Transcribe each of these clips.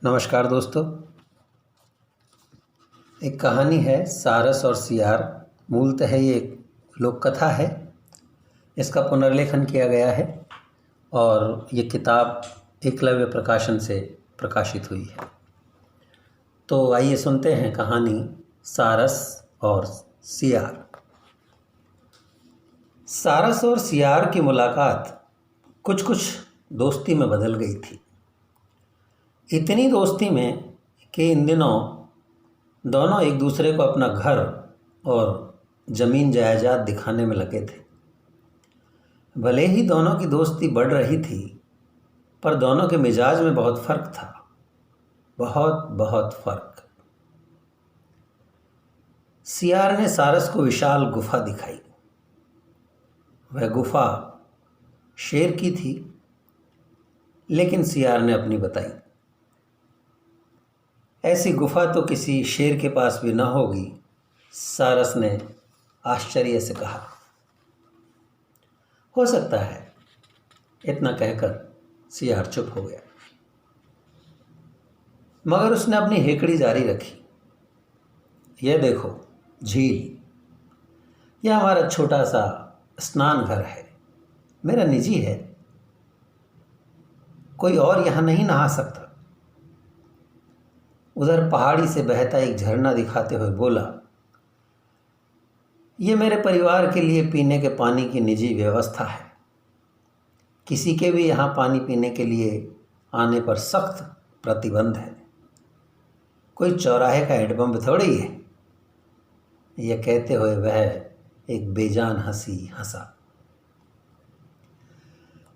नमस्कार दोस्तों। एक कहानी है सारस और सियार। मूलतः ये एक लोक कथा है। इसका पुनर्लेखन किया गया है और ये किताब एकलव्य प्रकाशन से प्रकाशित हुई है। तो आइए सुनते हैं कहानी सारस और सियार। सारस और सियार की मुलाकात कुछ कुछ दोस्ती में बदल गई थी। इतनी दोस्ती में कि इन दिनों दोनों एक दूसरे को अपना घर और ज़मीन जायदाद दिखाने में लगे थे। भले ही दोनों की दोस्ती बढ़ रही थी, पर दोनों के मिजाज में बहुत फ़र्क था। बहुत बहुत फ़र्क। सियार ने सारस को विशाल गुफा दिखाई। वह गुफा शेर की थी, लेकिन सियार ने अपनी बताई। ऐसी गुफा तो किसी शेर के पास भी न होगी, सारस ने आश्चर्य से कहा। हो सकता है, इतना कहकर सियार चुप हो गया। मगर उसने अपनी हेकड़ी जारी रखी। यह देखो झील, यह हमारा छोटा सा स्नान घर है। मेरा निजी है, कोई और यहाँ नहीं नहा सकता। उधर पहाड़ी से बहता एक झरना दिखाते हुए बोला, ये मेरे परिवार के लिए पीने के पानी की निजी व्यवस्था है। किसी के भी यहाँ पानी पीने के लिए आने पर सख्त प्रतिबंध है। कोई चौराहे का हैंडपंप थोड़ी है। यह कहते हुए वह एक बेजान हंसी हंसा।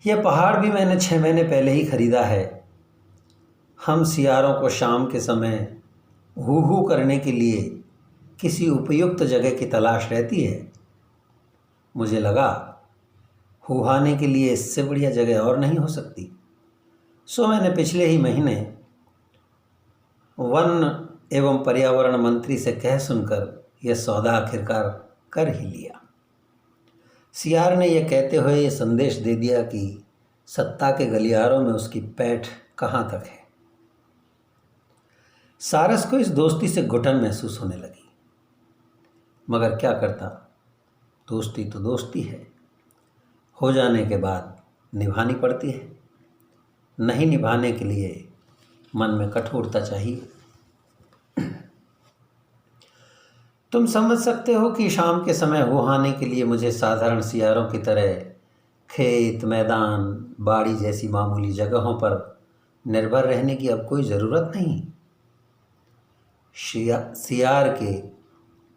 यह पहाड़ भी मैंने 6 महीने पहले ही खरीदा है। हम सियारों को शाम के समय हू हू करने के लिए किसी उपयुक्त जगह की तलाश रहती है। मुझे लगा हुहाने के लिए इससे बढ़िया जगह और नहीं हो सकती। सो मैंने पिछले ही महीने वन एवं पर्यावरण मंत्री से कह सुनकर यह सौदा आखिरकार कर ही लिया। सियार ने यह कहते हुए यह संदेश दे दिया कि सत्ता के गलियारों में उसकी पैठ कहाँ तक है। सारस को इस दोस्ती से घुटन महसूस होने लगी, मगर क्या करता, दोस्ती तो दोस्ती है। हो जाने के बाद निभानी पड़ती है। नहीं निभाने के लिए मन में कठोरता चाहिए। तुम समझ सकते हो कि शाम के समय हुहाने के लिए मुझे साधारण सियारों की तरह खेत, मैदान, बाड़ी जैसी मामूली जगहों पर निर्भर रहने की अब कोई ज़रूरत नहीं। सियार के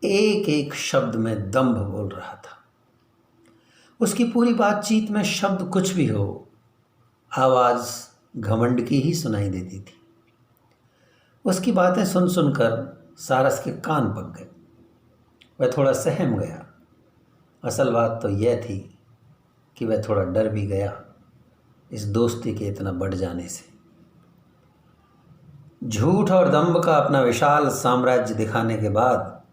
एक एक शब्द में दंभ बोल रहा था। उसकी पूरी बातचीत में शब्द कुछ भी हो, आवाज़ घमंड की ही सुनाई देती थी। उसकी बातें सुन सुनकर सारस के कान पक गए। वह थोड़ा सहम गया। असल बात तो यह थी कि वह थोड़ा डर भी गया इस दोस्ती के इतना बढ़ जाने से। झूठ और दंभ का अपना विशाल साम्राज्य दिखाने के बाद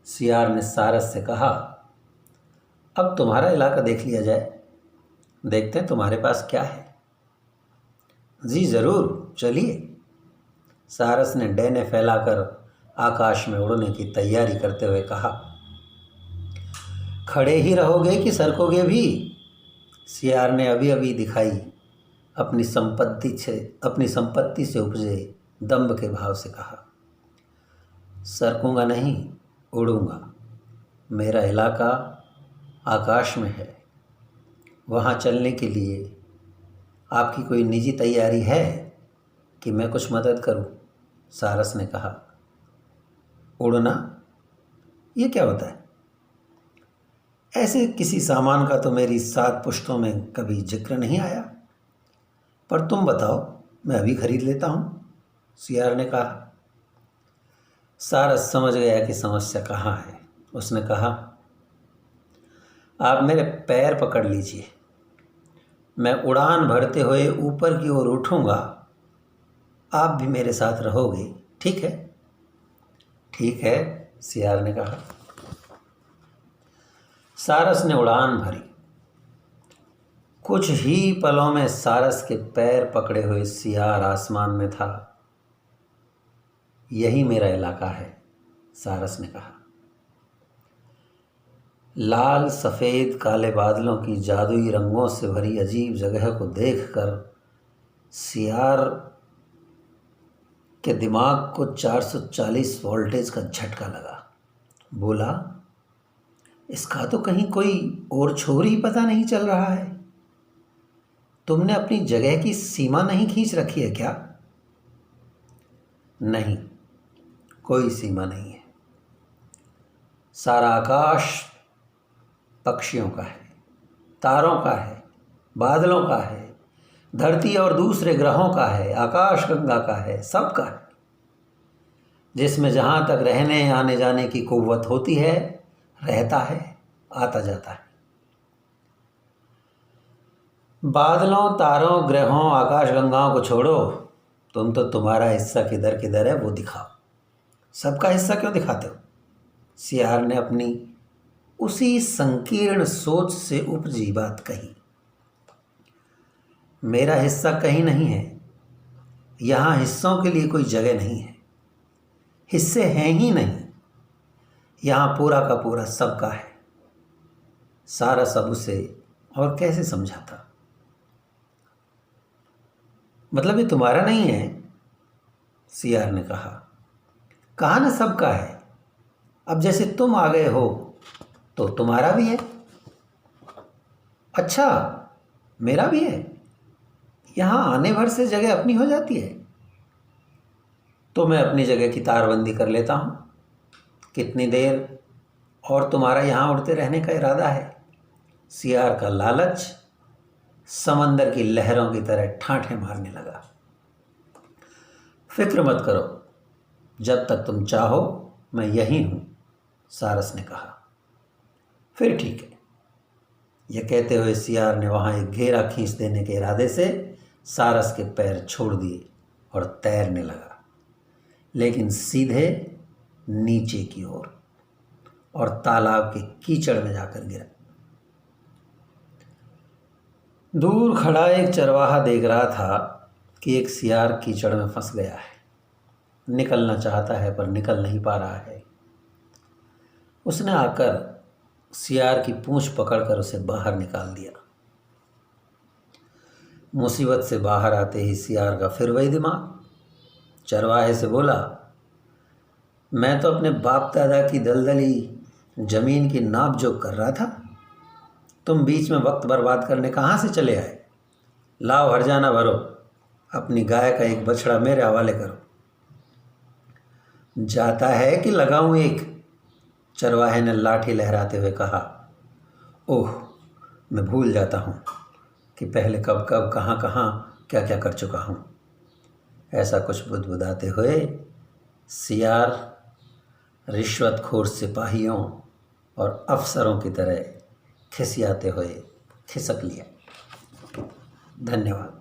सियार ने सारस से कहा, अब तुम्हारा इलाका देख लिया जाए, देखते हैं तुम्हारे पास क्या है। जी ज़रूर, चलिए। सारस ने डैने फैलाकर आकाश में उड़ने की तैयारी करते हुए कहा। खड़े ही रहोगे कि सरकोगे भी? सियार ने अभी अभी दिखाई अपनी संपत्ति से उपजे दंभ के भाव से कहा। सरकूंगा नहीं, उड़ूंगा। मेरा इलाका आकाश में है। वहाँ चलने के लिए आपकी कोई निजी तैयारी है कि मैं कुछ मदद करूं? सारस ने कहा। उड़ना, ये क्या होता है? ऐसे किसी सामान का तो मेरी 7 पुश्तों में कभी जिक्र नहीं आया। पर तुम बताओ, मैं अभी खरीद लेता हूँ, सियार ने कहा। सारस समझ गया कि समस्या कहाँ है। उसने कहा, आप मेरे पैर पकड़ लीजिए। मैं उड़ान भरते हुए ऊपर की ओर उठूँगा। आप भी मेरे साथ रहोगे, ठीक है? ठीक है, सियार ने कहा। सारस ने उड़ान भरी। कुछ ही पलों में सारस के पैर पकड़े हुए सियार आसमान में था यही मेरा इलाका है, सारस ने कहा। लाल सफ़ेद काले बादलों की जादुई रंगों से भरी अजीब जगह को देखकर सियार के दिमाग को 440 वोल्टेज का झटका लगा। बोला, इसका तो कहीं कोई और छोर ही पता नहीं चल रहा है। तुमने अपनी जगह की सीमा नहीं खींच रखी है क्या? नहीं, कोई सीमा नहीं है। सारा आकाश पक्षियों का है, तारों का है, बादलों का है, धरती और दूसरे ग्रहों का है, आकाश गंगा का है, सबका है। जिसमें जहाँ तक रहने आने जाने की कुव्वत होती है, रहता है, आता जाता है। बादलों, तारों, ग्रहों, आकाश गंगाओं को छोड़ो। तुम तो तुम्हारा हिस्सा किधर किधर है वो दिखाओ। सबका हिस्सा क्यों दिखाते हो? सियार ने अपनी उसी संकीर्ण सोच से उपजी बात कही। मेरा हिस्सा कहीं नहीं है। यहाँ हिस्सों के लिए कोई जगह नहीं है। हिस्से हैं ही नहीं। यहाँ पूरा का पूरा सबका है। सारा सब उसे और कैसे समझाता? मतलब ये तुम्हारा नहीं है? सियार ने कहा। कहा ना सबका है। अब जैसे तुम आ गए हो तो तुम्हारा भी है। अच्छा, मेरा भी है। यहाँ आने भर से जगह अपनी हो जाती है। तो मैं अपनी जगह की तारबंदी कर लेता हूँ। कितनी देर और तुम्हारा यहाँ उड़ते रहने का इरादा है? सियार का लालच समंदर की लहरों की तरह ठाठे मारने लगा। फिक्र मत करो, जब तक तुम चाहो मैं यहीं हूँ, सारस ने कहा। फिर ठीक है। यह कहते हुए सियार ने वहाँ एक घेरा खींच देने के इरादे से सारस के पैर छोड़ दिए और तैरने लगा, लेकिन सीधे नीचे की ओर और तालाब के कीचड़ में जाकर गिरा। दूर खड़ा एक चरवाहा देख रहा था कि एक सियार कीचड़ में फंस गया है। निकलना चाहता है पर निकल नहीं पा रहा है। उसने आकर सियार की पूंछ पकड़कर उसे बाहर निकाल दिया। मुसीबत से बाहर आते ही सियार का फिर वही दिमाग। चरवाहे से बोला, मैं तो अपने बाप दादा की दलदली ज़मीन की नाप जोख कर रहा था। तुम बीच में वक्त बर्बाद करने कहाँ से चले आए? लाओ हरजाना भरो, अपनी गाय का एक बछड़ा मेरे हवाले करो। जाता है कि लगाऊं एक? चरवाहे ने लाठी लहराते हुए कहा। ओह, मैं भूल जाता हूँ कि पहले कब कब कहाँ कहाँ क्या क्या कर चुका हूँ। ऐसा कुछ बुदबुदाते हुए सियार रिश्वतखोर सिपाहियों और अफसरों की तरह खिसियाते हुए खिसक लिया। धन्यवाद।